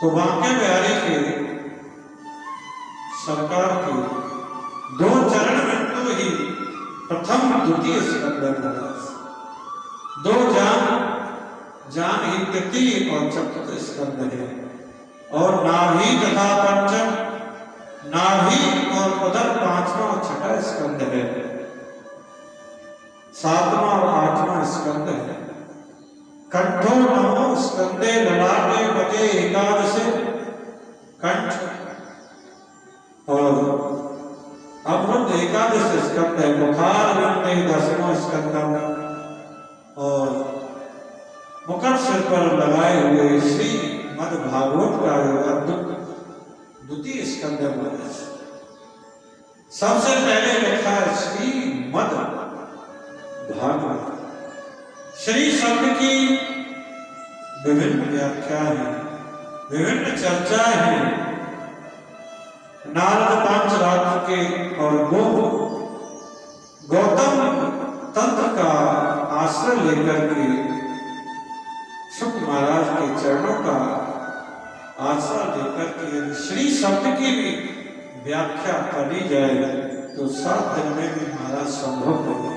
तो बांके बिहारी के सरकार के 2 चरण में तो ही प्रथम द्वितीय स्कंद महाराज, 2 जान ही तृतीय और चतुर्थ स्कंद है। और नाभि तथा पंचम, नाभि और उदर 5वां और 6वां स्कंद है, 7वां और 8वां स्कंद है। कंठो नमो स्कंदे ललाटे पते एकादशे, कंठ और अमृत एकादश स्कंद है। मुखार वंदे 10वां स्कंद और मुकुट सिर पर लगाए हुए श्री मद भागवत का द्वितीय स्कंद महाराज। सबसे पहले लिखा है श्री मद भागवत। श्री शब्द की विभिन्न व्याख्या है, विभिन्न चर्चाएं हैं। नारद पांचरात्र के और गौतम तंत्र का आश्रय लेकर के शुक महाराज के चरणों का आश्रय लेकर के यदि श्री शब्द की भी व्याख्या करी जाए तो 7 दिन में भी महाराज संभव नहीं है,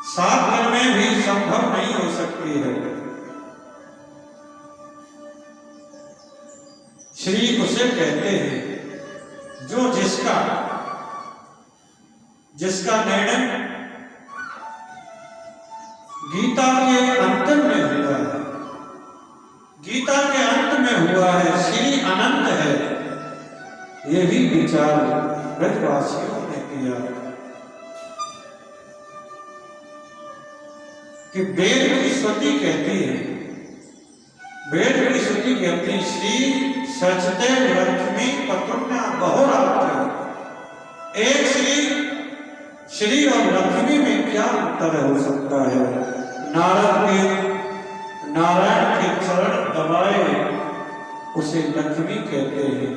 7 दिन में भी संभव नहीं हो सकती है। श्री उसे कहते हैं जो जिसका निर्णय गीता के अंत में हुआ है, गीता के अंत में हुआ है, श्री अनंत है। यही विचार ब्रजवासियों ने किया कि वेद की श्रुति कहती है, वेद की श्रुति कहती है श्री सचते लक्ष्मी पत्रुण्या बहुरात्र। एक श्री और लक्ष्मी में क्या अंतर हो सकता है? नारायण के चरण दबाए उसे लक्ष्मी कहते हैं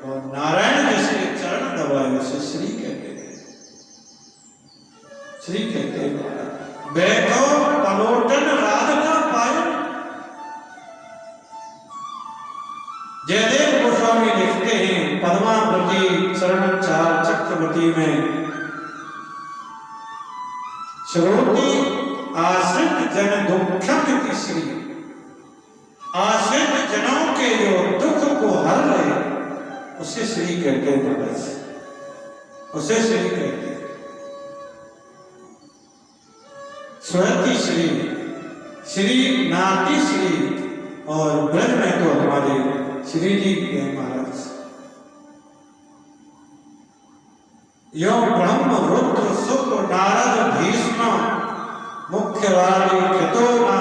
और नारायण जिसके चरण दबाए उसे श्री कहते हैं, श्री कहते हैं। बैठो पलोटन राधिका पायो। जयदेव गोस्वामी लिखते हैं पद्मावती चरण 4 चक्रवर्ती में, श्रोति आश्रित जन दुखम श्री। आश्रित जनों के जो दुख को हर रहे उसे श्री कहते हैं, उसे श्री कहते हैं। स्वती श्री, श्री नाती श्री, और ब्रज में तो हमारे श्री जी के महाराज। यो ब्रह्म रुद्र शुक्र नारद भीष्म मुख्य वाली कृतोना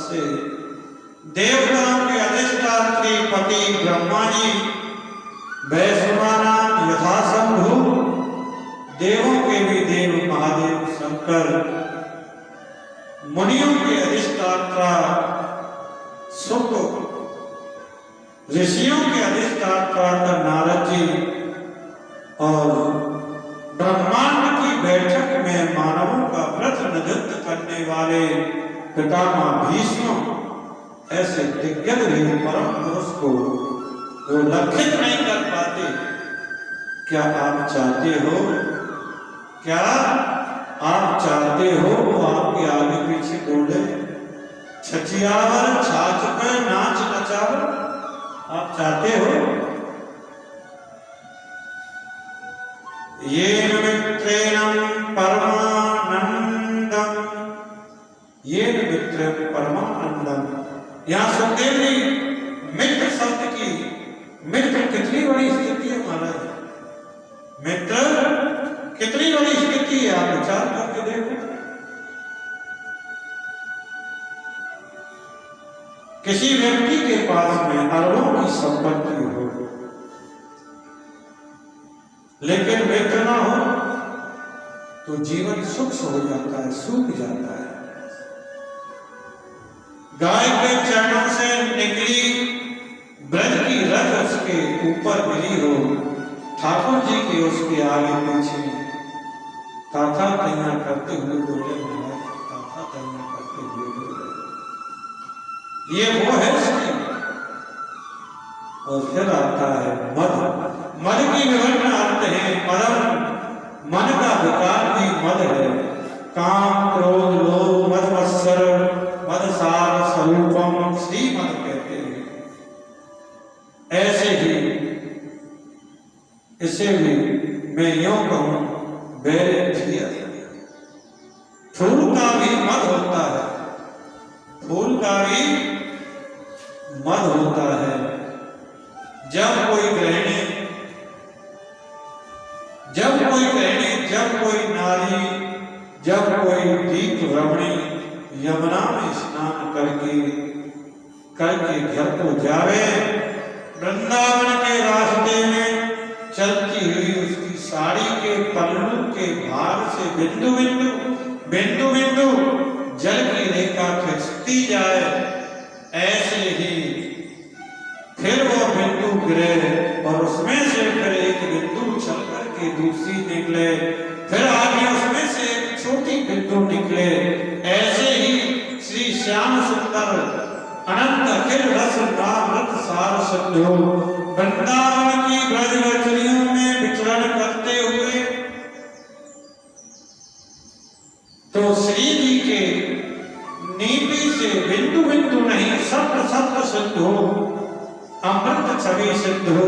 से देवताओं के अधिष्ठात्री पति ब्रह्मा जी, वैष्णवाना यथा शंभु, देवों के भी देव महादेव शंकर, मुनियों के अधिष्ठाता शुक्र, ऋषियों के अधिष्ठाता नारद जी, और ब्रह्मांड की बैठक में मानवों का प्रतिनिधित्व करने वाले पितामह भीष्म, ऐसे दिग्गज भी परम पुरुष को जो लक्षित नहीं कर पाते। क्या आप चाहते हो, क्या आप चाहते हो वो आपके आगे पीछे दौड़े? छचियावर छाछ पे नाच नचावर, आप चाहते हो? ये मित्रेण परमानंदम, ये मित्र परमानंदम। यहाँ सुखदेव जी मित्र शब्द की, मित्र कितनी बड़ी स्थिति है महाराज, मित्र कितनी बड़ी स्थिति है, आप विचार करके देखो। किसी व्यक्ति के पास में अरबों की संपत्ति हो लेकिन मित्र ना हो तो जीवन सूक्ष्म हो जाता है, सूख जाता है। गाय के चरणों से निकली ब्रज की रथ उसके ऊपर मिली हो, ठाकुर जी के उसके आगे पीछे ताथा तैया करते हुए बोले, ताथा तैया करते हुए बोले, ये वो है और फिर आता है मद। मद की विभिन्न अर्थ हैं। मदम, मन का विकार भी मद है। काम, क्रोध, लोभ, मद मत्सर, मद सार स्वरूपम, श्री मद कहते हैं। ऐसे ही इसे भी मैं यूं कहूं, फूल का भी मद होता है, फूल का भी मद होता है। जब कोई गृहिणी, जब कोई नारी, जब कोई दीप रमणी यमुना में स्नान करके घर को जावे, वृंदावन के रास्ते में चलती हुई उसकी साड़ी के पल्लू के भार से बिंदु बिंदु जल की रेखा खिंचती जाए, ऐसे ही फिर वो बिंदु गिरे और उसमें से फिर एक बिंदु चल करके दूसरी निकले, फिर आगे उसमें से एक छोटी बिंदु निकले। ऐसे ही श्री श्याम सुंदर अनंत अखिल रस राम रत सार सिंधु वृंदावन की ब्रज रचनियों में विचरण करते हुए तो श्री जी के नीति से बिंदु बिंदु नहीं, सप्त सप्त सिंधु, अमृत छवि सिंधु,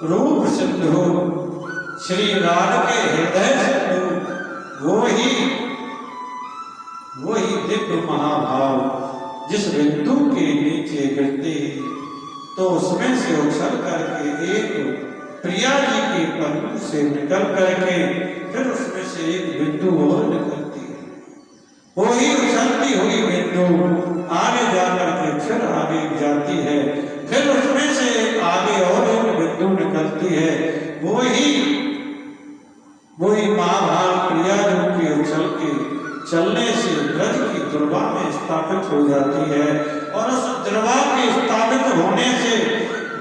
रूप सिंधु, श्री राध के हृदय सिंधु, वो ही दिव्य महाभाव जिस बिंदु के नीचे गिरते तो उसमें से उछल करके एक प्रिया जी के पल्लू से निकल करके फिर उसमें से एक बिंदु और निकलती है। वही उछलती हुई बिंदु आगे जाकर के फिर आगे जाती है, फिर उसमें से आगे और एक बिंदु निकलती है। वही महाभाव प्रिया जी के उछल के चलने से ब्रज की दुर्वा में स्थापित हो जाती है और उस दुर्वा के स्थापित होने से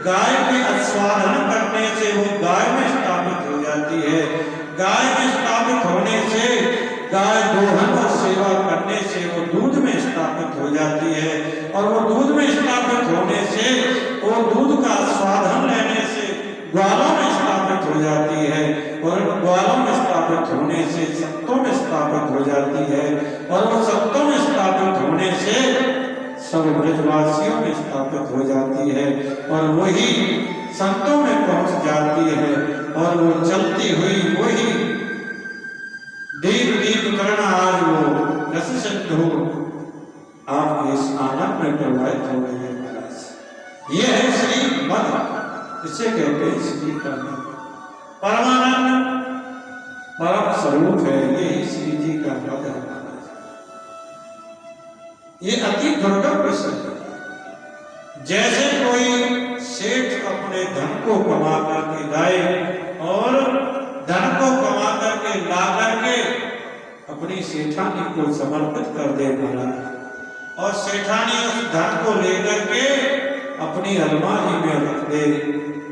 गाय के आस्वादन करने से वो गाय में स्थापित हो जाती है। गाय में स्थापित होने से गाय दोहन और सेवा करने से वो दूध में स्थापित हो जाती है और वो दूध में स्थापित होने से वो दूध का आस्वादन लेने से ग्वालों में स्थापित हो जाती है और ग्वालों में स्थापित होने से सत्तों में स्थापित हो जाती है और वो सत्तों में स्थापित होने से सब ब्रजवासियों में स्थापित हो जाती है और वही संतों में पहुंच जाती है और वो चलती हुई वही दीप करण आज वो रस सिंधु आपके इस आनंद में प्रवाहित हो गए हैं महाराज। ये है श्री मद, इसे कहते हैं श्री का परमानंद परम स्वरूप है। ये श्री जी का मद है। ये अति दुर्लभ विषय है। जैसे कोई सेठ अपने धन को कमा करके लाए और धन को कमा करके ला करके अपनी सेठानी को समर्पित कर दे महाराज और सेठानी उस धन को लेकर के अपनी अलमारी में रख दे,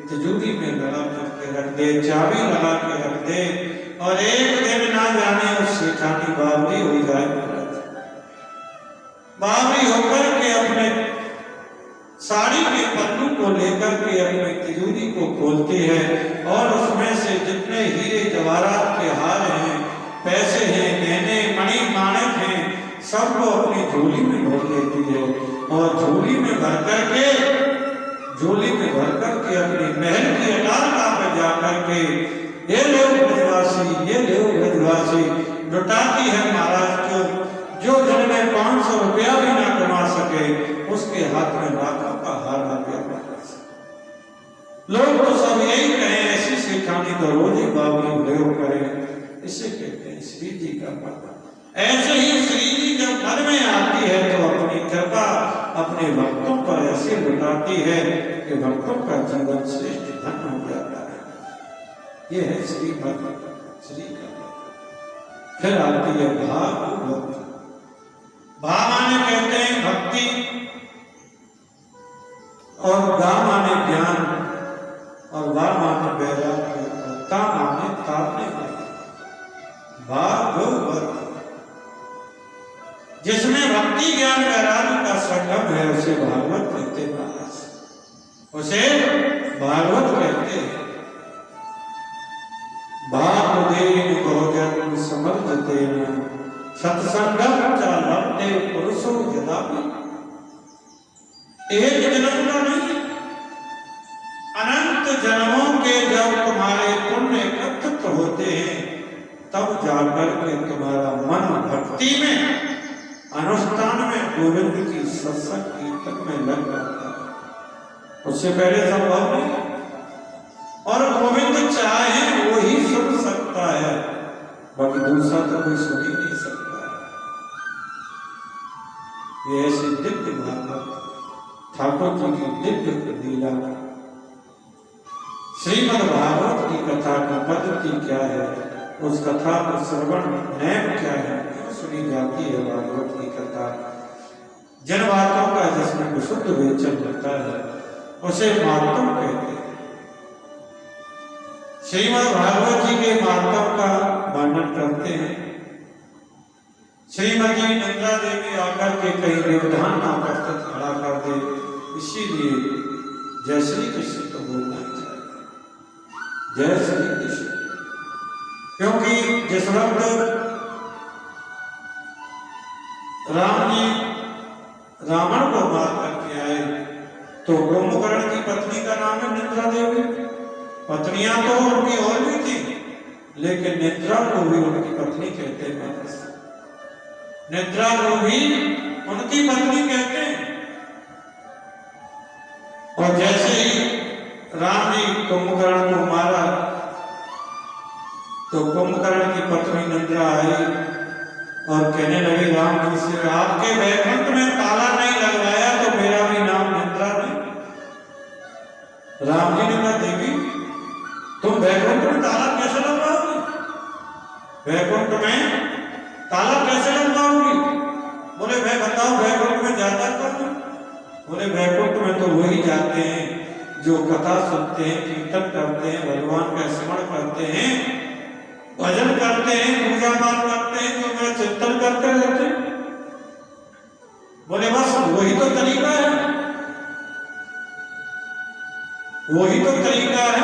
तिजोरी में लगा करके रख दे, चाबी लगा के रख दे और एक दिन ना जाने उस सेठानी बावली हो जाए। बावली होकर के अपने साड़ी के पल्लू को लेकर के अपनी तिजोरी को खोलती है और उसमें से जितने हीरे जवाहरात के हार हैं, पैसे हैं, गहने मणि माणिक हैं, सबको अपनी झोली में भर लेती है और झोली में भर करके अपनी महल की अटारका पर जाकर के ये लोग ब्रजवासी लुटाती है महाराज को, जो जिनमें 500 रुपया भी ना कमा सके उसके हाथ में लाखों का हार आ गया। लोग तो सब यही कहें ऐसी सेठानी तो रोज ही बावली प्रयोग करें, इसे कहते हैं श्री जी का पद। ऐसे ही श्री जी जब घर में आती है तो अपनी कृपा अपने भक्तों पर ऐसे लुटाती है कि भक्तों का जीवन श्रेष्ठ धन हो जाता है। ये है श्री भक्त श्री का। फिर आती है भागवत। भा माने कहते हैं भक्ति और गा माने ज्ञान और वा माने वैराग्य, ता माने तापने वाला। भागवत जिसमें भक्ति ज्ञान वैराग्य का संगम है उसे भागवत कहते हैं। उसे भागवत कहते हैं। भागुदेव बहुजन समर्जतेन सत्संगम च लभते पुरुषो यदापि। एक जन्म का नहीं, अनंत जन्मों के जब तुम्हारे पुण्य एकत्रित होते हैं तब जाकर के तुम्हारा मन भक्ति में, अनुष्ठान में, गोविंद की सत्संग कीर्तन में लग जाता है। उससे पहले संभव नहीं। और गोविंद चाहे वो ही सुन सकता है, बाकी दूसरा तो कोई सुन ही नहीं सकता है। ये ऐसी दिव्य भागवत ठाकुर जी की दिव्य लीला। श्रीमद् भागवत की कथा की पद्धति क्या है, उस कथा का श्रवण नैम क्या है, क्यों सुनी जाती है भागवत की कथा। जिन बातों का जिसमें विशुद्ध विवेचन होता है उसे महात्म कहते हैं। श्रीमद् भागवत जी के महात्म का वर्णन करते हैं। श्रीमती नंदा देवी आकर के कई व्यवधान आकर्षित खड़ा कर दे, इसीलिए जय श्री कृष्ण तो बोलना ही चाहिए, जय श्री कृष्ण। क्योंकि जिस वक्त राम जी रावण को मार करके आए तो कुंभकर्ण की पत्नी का नाम है निद्रा देवी। पत्नियां तो उनकी और भी थी, लेकिन निद्रा को भी उनकी पत्नी कहते हैं। निद्रा को भी उनकी पत्नी कहते हैं। और जैसे ही राम जी कुंभकर्ण को मारा तो कुंभकर्ण की पत्नी निद्रा आई और कहने लगी राम जी से, आपके वैकुंठ में ताला नहीं लगवाया तो मेरा भी नाम निद्रा नहीं। राम जी ने कहा, देवी तुम वैकुंठ में ताला कैसे लगवाओगी? वैकुंठ में ताला कैसे लगवाओगी? बोले मैं बताओ वैकुंठ में जाता कौन? बोले वैकुंठ में तो वही जाते हैं जो कथा सुनते हैं, कीर्तन करते हैं, भगवान का स्मरण करते हैं, भजन करते हैं, पूजा पाठ करते हैं, जो मेरा चिंतन करते रहते हैं। बोले बस वही तो तरीका है, वही तो तरीका है।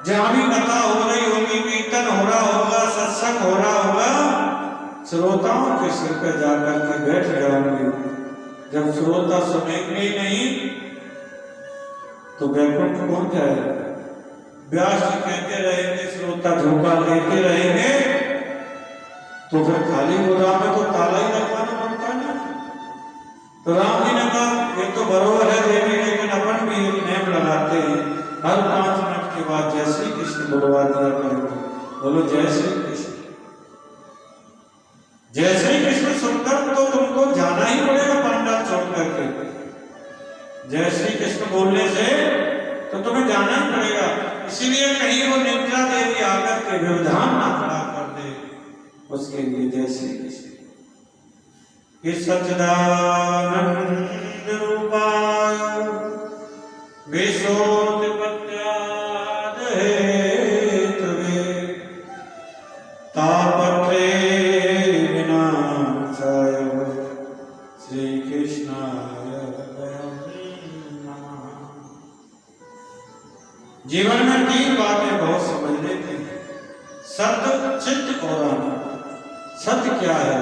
जहां भी कथा हो रही होगी, कीर्तन हो रहा होगा, सत्संग हो रहा होगा, श्रोताओं के सिर पर जाकर के बैठ जाओगे। जब श्रोता सुनेंगे ही नहीं तो वैकुंठ कौन जाएगा? व्यास जी कहते रहेंगे, श्रोता झोंका लेते रहेंगे, तो फिर खाली गोदाम में तो ताला ही लगवाना पड़ता है। तो राम जी ने कहा ये तो बरोबर है देवी, लेकिन अपन भी एक नेम लगाते हैं, हर 5 मिनट के बाद जय श्री कृष्ण बुलवा दिया करेंगे। बोलो जय श्री कृष्ण। जय श्री कृष्ण सुनकर तो तुमको जाना ही पड़ेगा पंडाल छोड़ करके। जय श्री कृष्ण बोलने से तो तुम्हें जाना ही पड़ेगा। इसीलिए कहीं वो निद्रा देवी आकर के व्यवधान ना खड़ा कर दे, उसके लिए जय श्री कृष्ण। सच्चिदानंद रूपाय विशोत्पत्त्यादिहेतवे तापत्रे विनाशाय श्री कृष्णाय नमः। जीवन में 3 बातें बहुत समझ लेते हैं, सत्य, चित्त और आनंद। सत्य क्या है,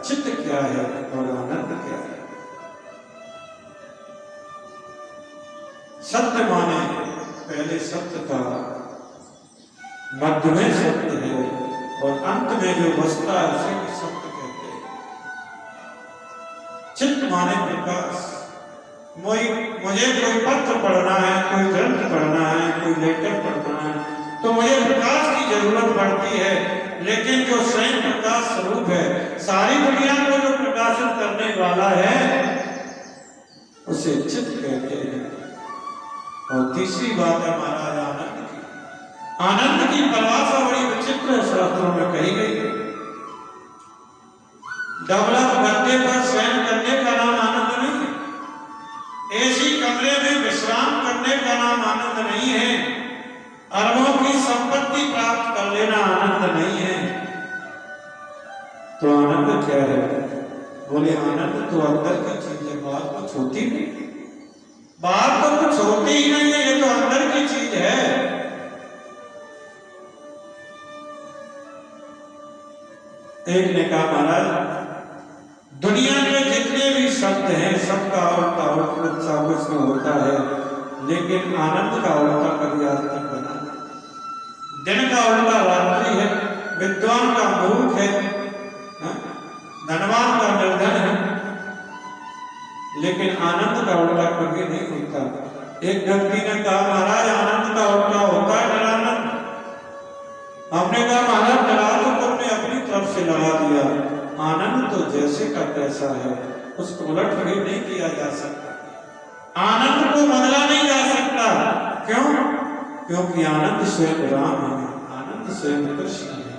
चित्त क्या है और आनंद क्या है? सत्य माने पहले सत्य था, मध्य में सत्य है और अंत में जो बसता है उसे भी सत्य कहते हैं। चित्त माने विकास। मुझे कोई पत्र पढ़ना है, कोई ग्रंथ पढ़ना है, कोई लेटर पढ़ना है, तो मुझे प्रकाश की जरूरत पड़ती है, लेकिन जो स्वयं प्रकाश स्वरूप है, सारी दुनिया को जो प्रकाशित करने वाला है उसे चित्त कहते हैं। और तीसरी बात है महाराज आनंद की। आनंद की परिभाषा बड़ी विचित्र शास्त्रों में कही गई है। डबलर गद्दे पर शयन करने का नाम आनंद नहीं है। ऐसी कमरे में विश्राम करने का नाम आनंद नहीं है। अरबों की संपत्ति प्राप्त कर लेना आनंद नहीं है। तो आनंद क्या है? बोले आनंद तो अंदर की चीजें, बात कुछ होती नहीं। बाहर तो कुछ होती ही नहीं है, ये तो अंदर की चीज है। एक ने कहा महाराज दुनिया में जितने भी शब्द हैं सबका उल्टा उल्टा सा कुछ में होता है, लेकिन आनंद का उल्टा कभी आज तक बना नहीं। दिन का उल्टा रात्रि है, विद्वान का मूर्ख है, धनवान का निर्धन है, लेकिन आनंद का उल्टा कभी नहीं होता। एक व्यक्ति ने कहा महाराज आनंद का उल्टा होता है निरानंद। हमने कहा महाराज डरा तो तुमने अपनी तरफ से लगा दिया, आनंद तो जैसे का तैसा है, उसको उलट भी नहीं किया जा सकता, आनंद को बदला नहीं जा सकता। क्यों? क्योंकि आनंद स्वयं राम है, आनंद स्वयं कृष्ण है।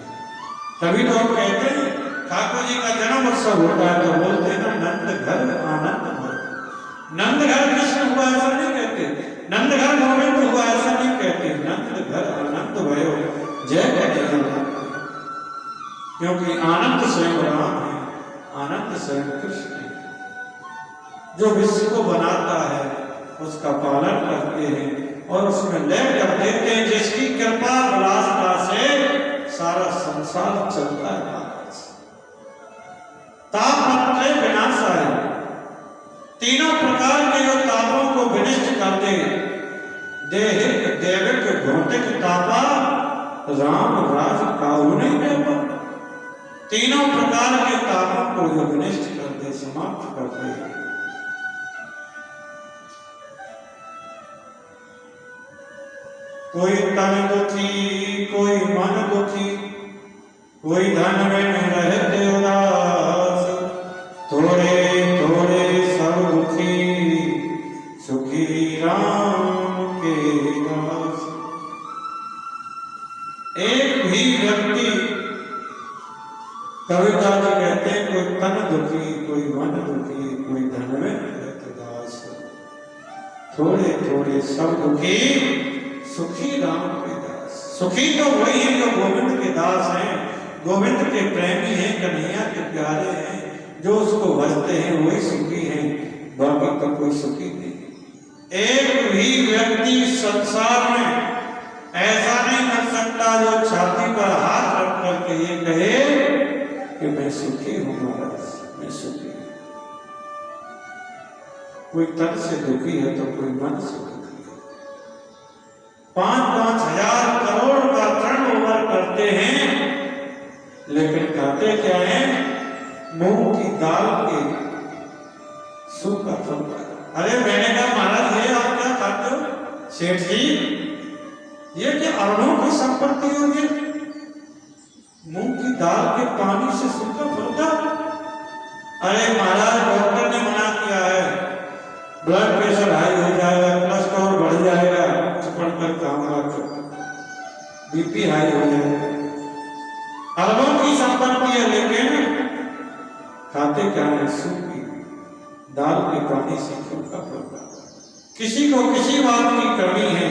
तभी तो हम कहते हैं ठाकुर जी का जन्म उत्सव होता है तो बोलते हैं ना नंद घर आनंद भर। नंद घर कृष्ण हुआ ऐसा नहीं कहते, नंद घर गोविंद हुआ ऐसा नहीं कहते, नंद घर आनंद भयो जय जय। क्योंकि आनंद स्वयं राम है, आनंद स्वयं कृष्ण है। जो विश्व को बनाता है उसका पालन करते हैं और उसमें लय कर देते हैं, जिसकी कृपा विलासता से सारा संसार चलता है। तापत्रय विनाशाय, तीनों प्रकार के जो तापों को विनिष्ट कर दे, देहिक दैविक भौतिक तापा राम राज काहू नहीं देता। तीनों प्रकार के तापों को जो विनिष्ट कर दे, समाप्त कर दे। कोई तन दुखी, कोई मन दुखी, कोई धन में रहते उदास, थोड़े थोड़े सब दुखी, सुखी राम के दास। एक भी व्यक्ति, कविता जी कहते हैं कोई तन दुखी, कोई मन दुखी, कोई धन में रहते दास, थोड़े थोड़े सब दुखी, सुखी राम के दास। सुखी तो वही है जो गोविंद के दास हैं, गोविंद के प्रेमी हैं, कन्हैया के प्यारे हैं, जो उसको भजते हैं वही सुखी हैं, बाकी तो कोई सुखी नहीं। एक भी व्यक्ति संसार में ऐसा नहीं कर सकता जो छाती पर हाथ रख करके ये कहे कि मैं सुखी हूं महाराज, मैं सुखी हूं। कोई तन से दुखी है तो कोई मन से दुखी है। 5-5 हजार करोड़ का टर्नओवर करते हैं, लेकिन खाते क्या है? मूंग की दाल के सूखा फल। अरे मैंने कहा महाराज ये आप क्या खाते हो? सेठ जी ये क्या अरबों की संपत्ति होगी? मूंग की दाल के पानी से सूखा फलता? अरे महाराज डॉक्टर ने मना किया है, ब्लड प्रेशर हाई हो जाएगा, कोलेस्ट्रॉल बढ़ जाएगा, पढ़कर काम रखो, बीपी हाई हो जाएगा। अरबों की संपत्ति है, लेकिन खाते क्या है? सूखी दाल के पानी से सूखा फलता। किसी को किसी बात की कमी है,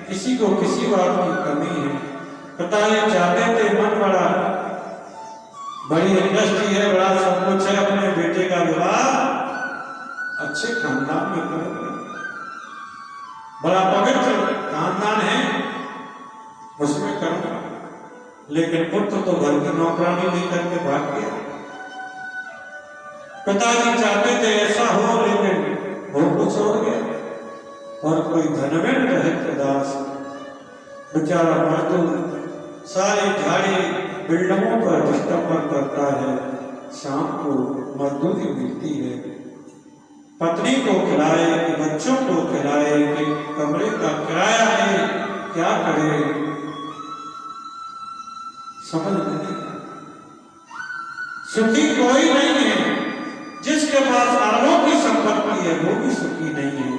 किसी को किसी बात की कमी है। पता ये चाहते थे मन बड़ा, बड़ी इंडस्ट्री है, बड़ा सब कुछ है, अपने बेटे का विवाह अच्छे खानदान में करेंगे, बड़ा पवित्र खानदान है उसमें करूंगा। लेकिन पुत्र तो घर की नौकरानी लेकर के भाग गया। पिताजी चाहते थे ऐसा हो, लेकिन हो कुछ हो गया। और कोई धनवेंद्र है दास, बेचारा मजदूर सारी झाड़ी बिल्डिंगों पर डिस्टर्ब करता है, शाम को मजदूरी मिलती है, पत्नी को खिलाए कि बच्चों को खिलाए कि कमरे का किराया है, क्या करे समझ नहीं। सुखी कोई नहीं है। जिसके पास अरबों की संपत्ति है वो भी सुखी नहीं है,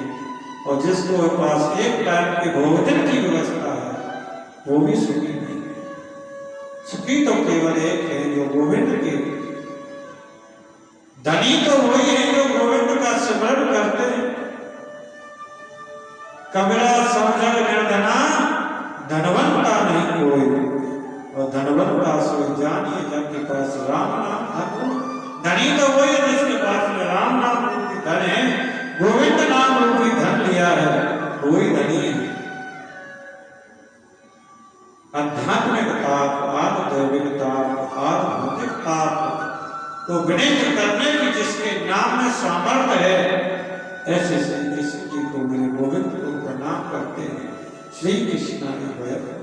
और जिसके पास एक टाइम के भोजन की व्यवस्था है वो भी सुखी नहीं है। सुखी तो केवल एक है जो गोविंद के, धनी तो वही है जो गोविंद का स्मरण करते हैं। कबीरा समझ निर्धना धनवंता नहीं कोई, और धनवंता सो जानिए जिनके पास राम नाम धन। धनी तो वही है जिसके पास में राम नाम रूपी धन है, गोविंद नाम रूपी धन लिया को विनित करने की जिसके नाम में सामर्थ्य है, ऐसे श्री कृष्ण जी को मेरे गोविंद को प्रणाम करते हैं। श्री कृष्णाय वयम्।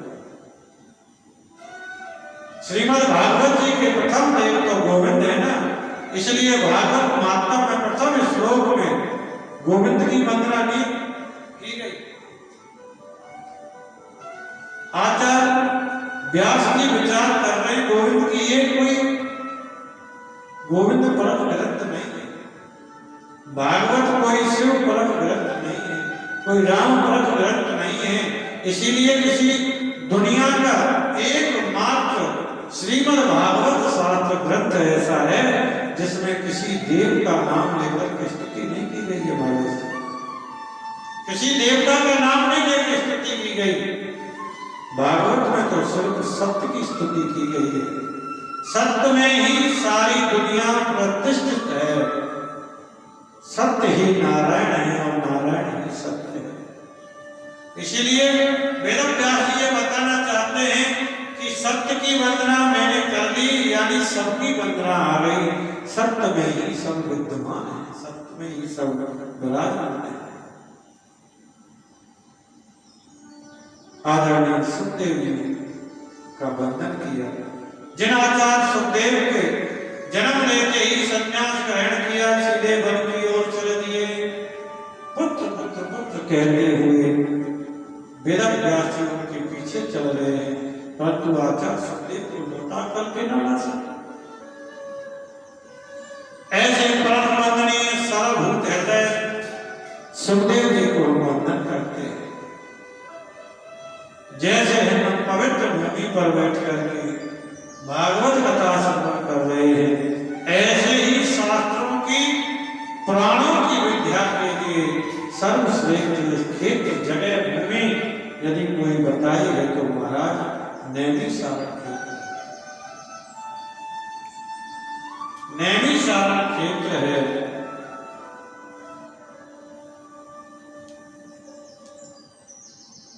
श्रीमद् भागवत जी के प्रथम देव तो गोविंद है ना, इसलिए भागवत महात्मा में प्रथम श्लोक में गोविंद की वंदना नहीं की गई। आचार्य व्यास जी विचार कर रहे गोविंद की ये कोई गोविंद परम ग्रंथ नहीं है, भागवत कोई शिव परम ग्रंथ नहीं है, कोई राम परम ग्रंथ नहीं है। इसीलिए किसी दुनिया का एकमात्र श्रीमद् भागवत शास्त्र ग्रंथ ऐसा है जिसमें किसी देव का नाम लेकर के स्तुति नहीं की गई है। महाराज किसी देवता का नाम नहीं लेकर स्तुति की गई। भागवत में तो सिर्फ सत्य की स्तुति की गई है। सत्य में ही सारी दुनिया प्रतिष्ठित है। सत्य ही नारायण है और नारायण ही सत्य है। इसीलिए वेदव्यास जी ये बताना चाहते हैं कि सत्य की वंदना मैंने कर ली, यानी सबकी वंदना आ गई। सत्य में ही सब विद्यमान है, सत्य में ही सब विराजमान है। आदरणीय सुखदेव जी का वंदन किया, जिन आचार्य सुखदेव के जन्म लेते ही संन्यास ग्रहण किया, सीधे वन की ओर चल दिए। पुत्र पुत्र पुत्र कहते हुए वेदव्यास जी उनके पीछे चल रहे हैं, परंतु आचार्य सुखदेव को लौटा करके न ला सके। ऐसे परम वंदनीय सर्वभूत हृदय सुखदेव जी को वंदन करते हैं। जैसे हम पवित्र भूमि पर बैठ करके भागवत कथा श्रवण कर रहे हैं, ऐसे ही शास्त्रों की पुराणों की विद्या के लिए सर्वश्रेष्ठ क्षेत्र जगह भूमि यदि कोई बताई है तो महाराज नैमिषारण्य क्षेत्र। नैमिषारण्य क्षेत्र है।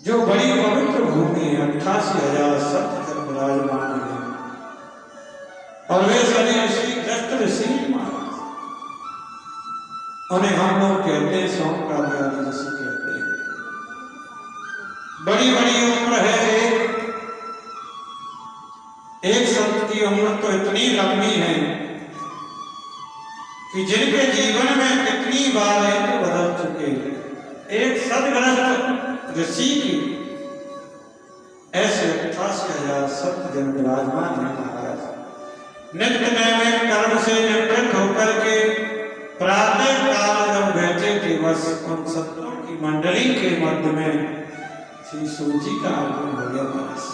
जो बड़ी पवित्र भूमि 88,000 सप्त विराजमान है, और वे सभी ऋषि ग्रस्त ऋषि उन्हें हम लोग कहते हैं सौंप का बिहारी ऋषि कहते हैं। बड़ी बड़ी उम्र है। एक संत की उम्र तो इतनी लंबी है कि जिनके जीवन में कितनी बार इंद्र बदल चुके। एक सदग्रस्त ऋषि की ऐसे 88,000 सप्त जन विराजमान है। महाराज नित्य नैमिष कर्म से निवृत्त होकर के प्रातः काल जब बैठे थे, बस उन संतों की मंडली के मध्य में श्री सूजी का आगमन हो गया। बस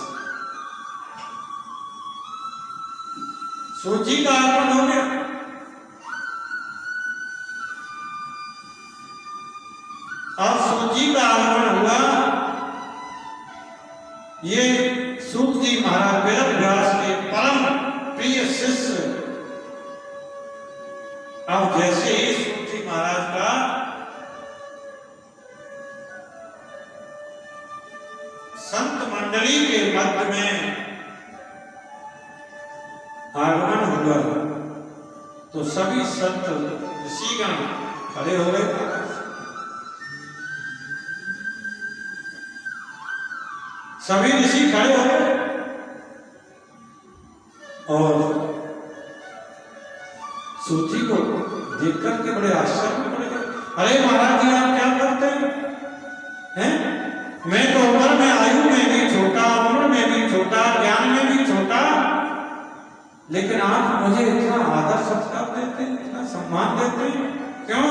सूजी का आगमन हो गया। अब सूजी का आगमन हुआ। ये सूत जी महाराज वेदव्यास के परम प्रिय शिष्य। अब जैसे ही सूत जी महाराज का संत मंडली के मध्य में आगमन हुआ तो सभी संत ऋषिगण खड़े हो गए। सभी ऋषि खड़े हो गए और सूची को देख करके बड़े आश्चर्य में पड़ गए। अरे महाराज जी आप क्या करते हैं? मैं तो उम्र में, आयु में भी छोटा, उम्र में भी छोटा, ज्ञान में भी छोटा, लेकिन आप मुझे इतना आदर सत्कार देते हैं, इतना सम्मान देते हैं, क्यों?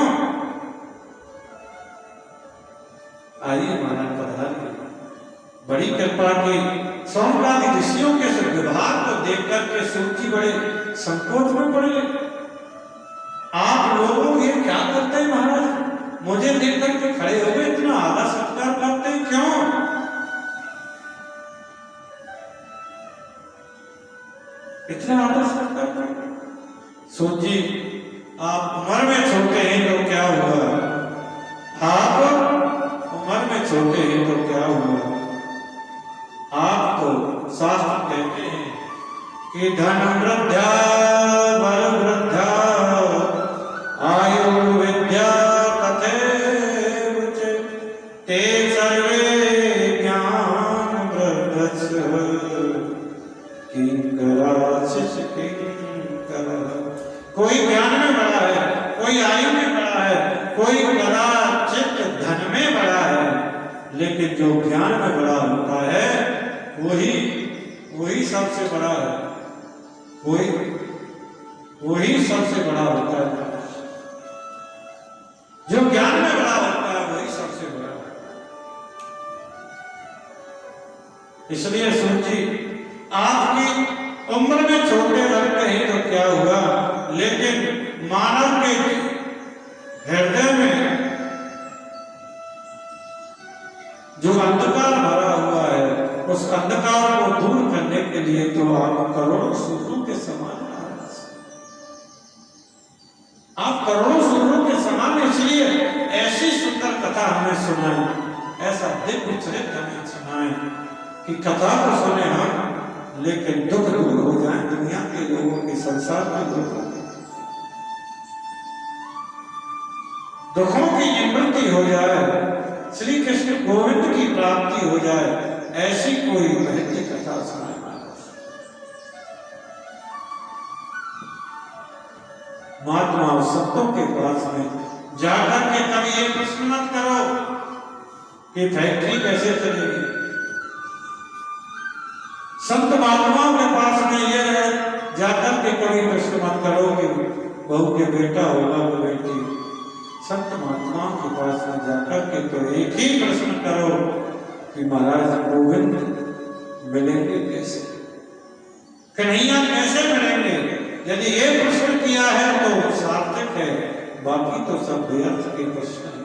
आइए महाराज पधारिए। बड़ी कृपा की सौंकादि ऋषियों के व्यवहार को देख करके सूची बड़े संकोच में पड़े। आप लोग ये क्या करते हैं महाराज? मुझे देख करके खड़े हो गए, इतना आदर सत्कार करते हैं, क्यों? इतना आदर सत्कार करते हैं। सूची आप उम्र में छोटे हैं तो क्या हुआ? आप उम्र में छोटे हैं तो क्या हुआ? आप तो शास्त्र कहते हैं कि धन वृद्धा बल वृद्धा आशीष किंकर। कोई ज्ञान में बड़ा है, कोई आयु में बड़ा है, कोई कदाचित धन में बड़ा है, लेकिन जो ज्ञान में बड़ा होता है वही सबसे बड़ा है, वही सबसे बड़ा होता है। जो ज्ञान में बड़ा होता है वही सबसे बड़ा है। इसलिए समझिए, आपकी उम्र में छोटे लगते हैं तो क्या हुआ, लेकिन मानव के हृदय में जो अंधकार भरा हुआ है, उस अंधकार को दूर करने के लिए तो आप करोड़ों सूर्यों के समान, आप करोड़ों सूर्यों के समान। इसलिए ऐसी सुंदर कथा हमें सुनाई, ऐसा दिव्य चरित्र हमें सुनाए कि कथा को सुने हम, लेकिन दुख दूर हो जाए दुनिया के लोगों के, संसार के लोगों के दुखों की निवृत्ति हो जाए, श्री कृष्ण गोविंद की प्राप्ति हो जाए, ऐसी कोई महत्व कथा सुनाए। महात्मा संतों के पास में जाकर के कभी ये प्रश्न मत करो कि फैक्ट्री कैसे चलेगी। संत महात्माओं के पास में ये जाकर के कभी प्रश्न मत करो कि बहू के बेटा होगा वो बेटी। संत महात्माओं के पास में जाकर के तो एक ही प्रश्न करो कि महाराज गोविंद मिलेंगे कैसे, कन्हैया कैसे मिलेंगे। यदि ये प्रश्न किया है तो सार्थक है, बाकी तो सब व्यर्थ के प्रश्न है।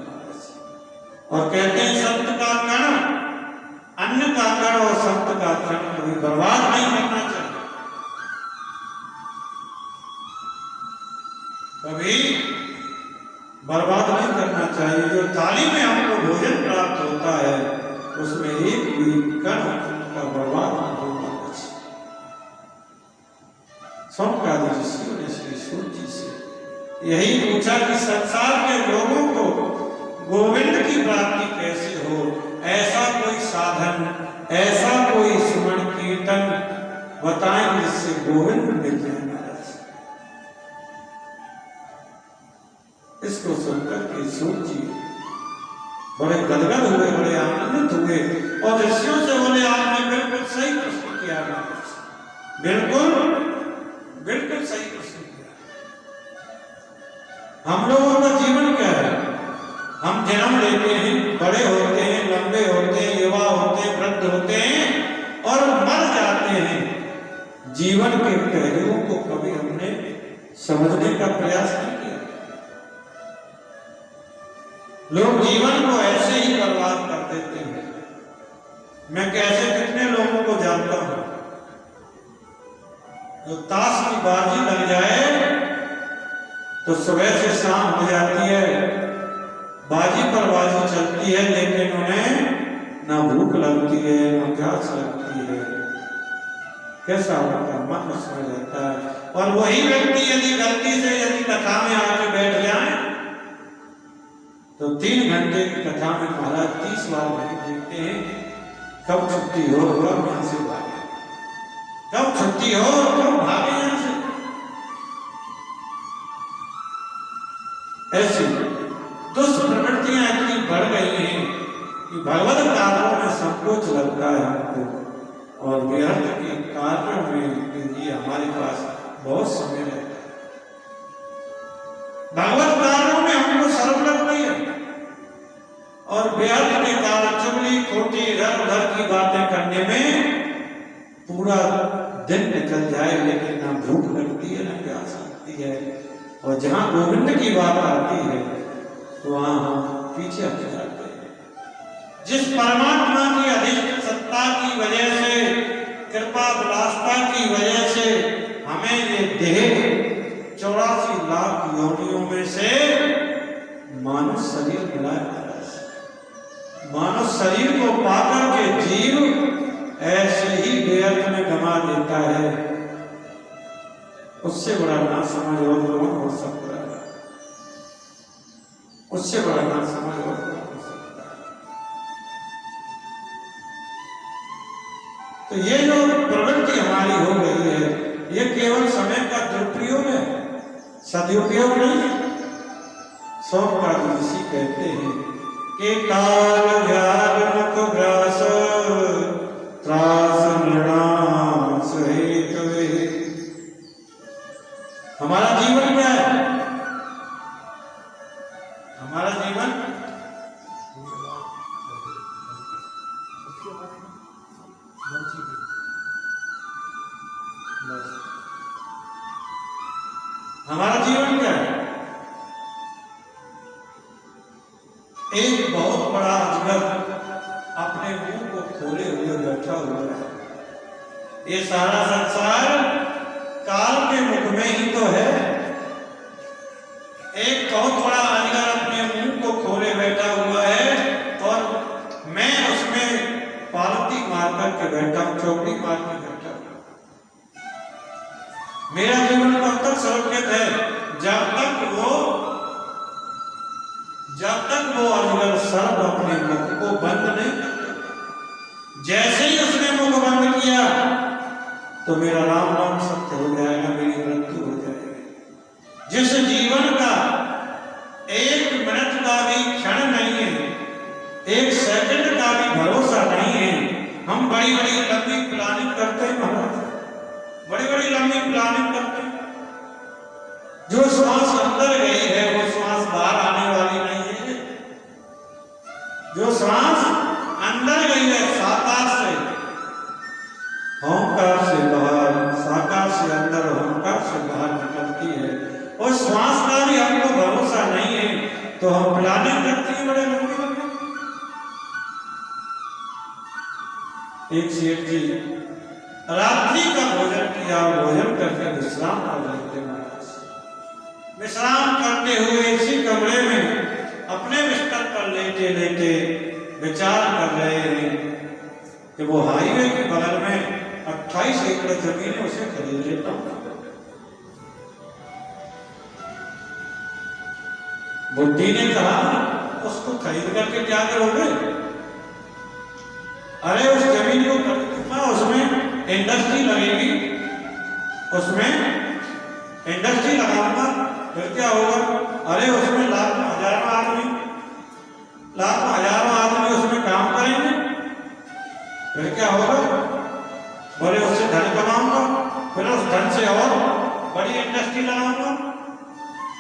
और कहते हैं संत का कण, अन्न का कण और संत का कण कभी बर्बाद नहीं करना चाहिए, कभी बर्बाद नहीं करना चाहिए। जो थाली में हमको भोजन प्राप्त होता है उसमें एक भी कण का बर्बाद नहीं होना चाहिए। सोमकादि ऋषियों ने श्री सूत जी से यही पूछा कि संसार के लोगों को गोविंद की प्राप्ति कैसे हो, ऐसा कोई साधन, ऐसा कोई स्मरण कीर्तन बताएं जिससे गोविंद मिल जाए। इसको सुनकर के सूत जी बड़े गदगद हुए, बड़े आनंदित हुए और ऋषियों से बोले आपने बिल्कुल सही प्रश्न किया, बिल्कुल सही प्रश्न किया। हम लोगों का जीवन क्या है, हम जन्म लेते हैं, बड़े होते हैं, लंबे होते हैं, युवा होते हैं, वृद्ध होते हैं और मर जाते हैं। जीवन के पहलुओं को कभी हमने समझने का प्रयास नहीं किया। लोग जीवन को ऐसे ही बर्बाद कर देते हैं। मैं कैसे कितने लोगों को जानता हूं, जो ताश की बाजी लग जाए तो सुबह से शाम हो जाती है, बाजी पर बाजी चलती है, लेकिन उन्हें ना भूख लगती है ना प्यास लगती है। कैसा उनका मन उसमें रहता है। और वही व्यक्ति यदि गलती से यदि कथा में आके बैठ जाए तो 3 घंटे की कथा में महाराज 30 बार नहीं देखते हैं कब छुट्टी हो, कब यहाँ से भागे, कब छुट्टी हो, कब भागे यहाँ से। ऐसी दुष्ट प्रवृत्तियां इतनी बढ़ गई हैं कि भगवत कार्यों में संकोच लगता है हमको, और व्यर्थ के कार्यों में के लिए हमारे पास बहुत समय रहता है। भगवत कार्यों में हमको शर्म लगती है और व्यर्थ के कार्य, चुगली खोटी इधर उधर की बातें करने में पूरा दिन निकल जाए, लेकिन ना भूख लगती है ना प्यास लगती है। और जहां गोविंद की बात आती है तो वहां हम पीछे हट जाते हैं। जिस परमात्मा की अधिष्ठ सत्ता की वजह से, कृपा विलासता की वजह से हमें ये देह 84 लाख योनियों में से मानव शरीर मिला है। मानव शरीर को पाकर के जीव ऐसे ही व्यर्थ में गंवा देता है, उससे बड़ा ना समझ और कौन हो सकता है, उससे बड़ा ना समझ और कौन हो सकता है। तो ये जो प्रवृत्ति हमारी हो गई है कभी उपयोग नहीं है। शौककादि ऋषि कहते हैं कि काल व्याल मुख ग्रास त्रास नृणाम सहित वे। हमारा जीवन क्या है? हमारा जीवन हमारा जीवन क्या है? एक बहुत बड़ा अजगर अपने मुंह को खोले हुए बैठा हुआ है। ये सारा संसार काल के मुख में ही तो है। एक बहुत बड़ा अजगर अपने मुंह को खोले बैठा हुआ है और मैं उसमें पालती मार करके बैठा हूं, चौकड़ी मार के बैठा हूं। मेरा जीवन कब तक सुरक्षित है? जब तक वो अजगर सर्प अपने मुख को बंद नहीं करता। जैसे ही उसने मुख बंद किया तो मेरा राम नाम सत्य हो जाएगा, मेरी मृत्यु हो जाएगी। जिस जीवन का एक मिनट का भी क्षण नहीं है, एक सेकंड का भी भरोसा नहीं है, हम बड़ी बड़ी लंबी प्लानिंग करते हैं महाराज, बड़ी बड़ी लंबी प्लानिंग करते हैं। जो श्वास अंदर गई है वो श्वास बाहर आने वाली नहीं है। जो श्वास अंदर गई है साकार से, ओंकार से बाहर, साकार से अंदर, ओंकार से बाहर निकलती है। और श्वास का भी हमको भरोसा नहीं है तो हम प्लानिंग करते हैं बड़े लंबी लंबी। एक सेठ जी रात्रि का भोजन किया, भोजन करके विश्राम कर रहे थे महाराज। विश्राम करते हुए इसी कमरे में अपने बिस्तर पर लेटे लेटे विचार कर रहे हैं कि वो हाईवे के बगल में 28 एकड़ जमीन है, उसे खरीद लेता हूं। बुद्धि ने कहा उसको खरीद करके क्या करोगे? अरे उस जमीन को खरीदूंगा, उसमें इंडस्ट्री लगेगी, उसमें इंडस्ट्री लगाऊंगा, फिर क्या होगा? अरे उसमें लाखों हजारों आदमी उसमें काम करेंगे, फिर क्या होगा? बोले उससे धन कमाऊंगा, फिर उस धन से और बड़ी इंडस्ट्री लगाऊंगा,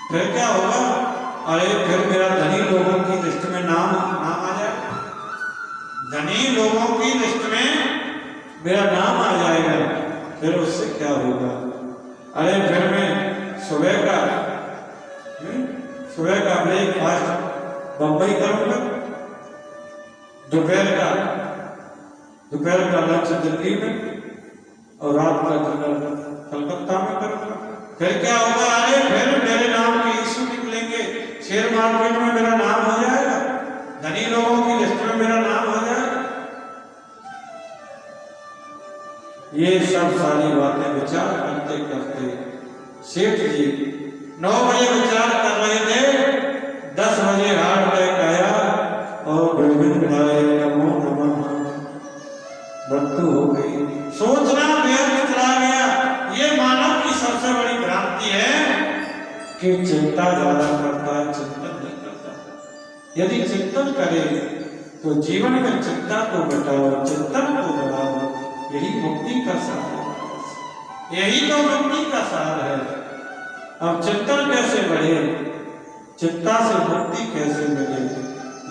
फिर क्या होगा? अरे फिर मेरा धनी लोगों की लिस्ट में नाम आ जाएगा, धनी लोगों की लिस्ट में मेरा नाम आ जाएगा, फिर उससे क्या होगा? अरे फिर मैं सुबह का ब्रेकफास्ट बम्बई करूंगा, दोपहर का लंच दिल्ली में और रात का डिनर कलकत्ता में करूंगा, फिर क्या होगा? अरे फिर मेरे नाम के इशू निकलेंगे, शेयर मार्केट में मेरा नाम हो जाएगा, धनी लोगों की लिस्ट में मेरा नाम हो जाएगा। ये सब सारी बातें विचार करते करते सेठ जी 9 बजे विचार कर रहे थे, 10 बजे हार्ट अटैक आया और गोविंदाय नमो नमः, मृत्यु हो गई। सोचना व्यर्थ चला गया। ये मानव की सबसे बड़ी भ्रांति है कि चिंता ज्यादा करता है, चिंतन नहीं करता। यदि चिंतन करे तो जीवन में चिंता को घटाओ, चिंतन को बढ़ाओ, यही मुक्ति का सार है, यही तो मुक्ति का सार है। अब चिंतन कैसे बढ़े, चिंता से मुक्ति कैसे मिले,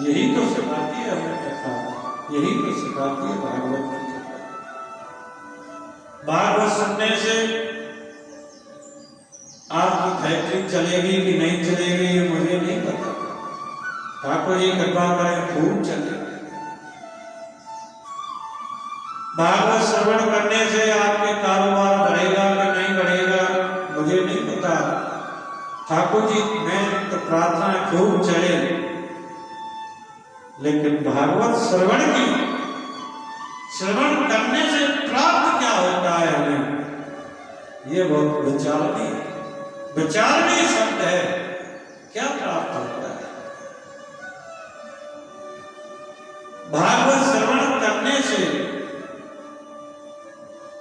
यही तो सिखाती है हमें कथा, यही तो सिखाती है भागवत की कथा। भागवत सुनने से आपकी फैक्ट्री चलेगी कि नहीं चलेगी ये मुझे नहीं पता, ठाकुर जी कृपा करें खूब चले। भागवत श्रवण करने से आपके कारोबार बढ़ेगा कि नहीं बढ़ेगा मुझे नहीं पता, ठाकुर जी मैं तो प्रार्थना खूब चले, लेकिन भागवत श्रवण करने से प्राप्त क्या होता है हमें, ये बहुत विचारणीय शब्द है। क्या प्राप्त होता है? भागवत श्रवण करने से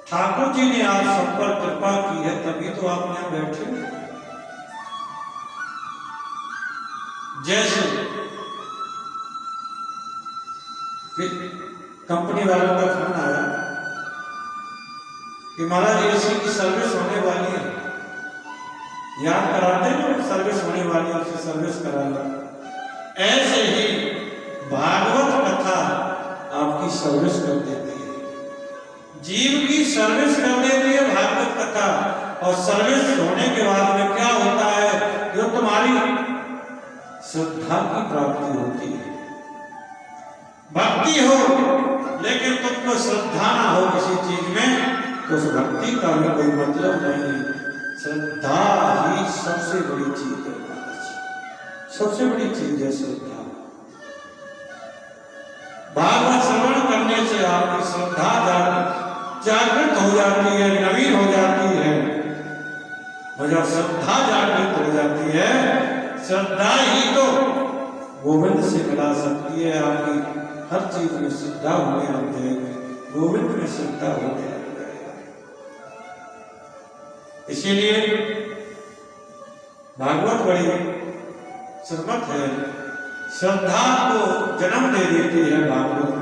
ठाकुर जी ने आप सब पर कृपा की है, तभी तो आप यहाँ बैठे। जैसे कि कंपनी वालों का फोन आया कि महाराज एसी की सर्विस होने वाली है, याद कराते हैं ना, सर्विस होने वाली है, उसकी सर्विस करा लो। ऐसे ही भागवत कथा आपकी सर्विस कर देती है, जीव की सर्विस कर देती है भागवत कथा। और सर्विस होने के बाद में क्या होता है, जो तुम्हारी श्रद्धा की प्राप्ति होती है। भक्ति हो लेकिन तुमको श्रद्धा ना हो किसी चीज में, तो उस भक्ति का भी कोई मतलब नहीं। श्रद्धा ही सबसे बड़ी चीज है, सबसे बड़ी चीज है श्रद्धा। भागवत श्रवण करने से आपकी श्रद्धा जागृत हो जाती है, नवीन हो जाती है। और जब श्रद्धा जागृत हो जाती है, श्रद्धा ही तो गोविंद से मिला सकती है। आपकी हर चीज में श्रद्धा होने लग जाएगी, गोविंद में श्रद्धा होने लग जाएगा। इसीलिए भागवत बड़ी श्रीमत है, श्रद्धा को जन्म दे देती है भागवत।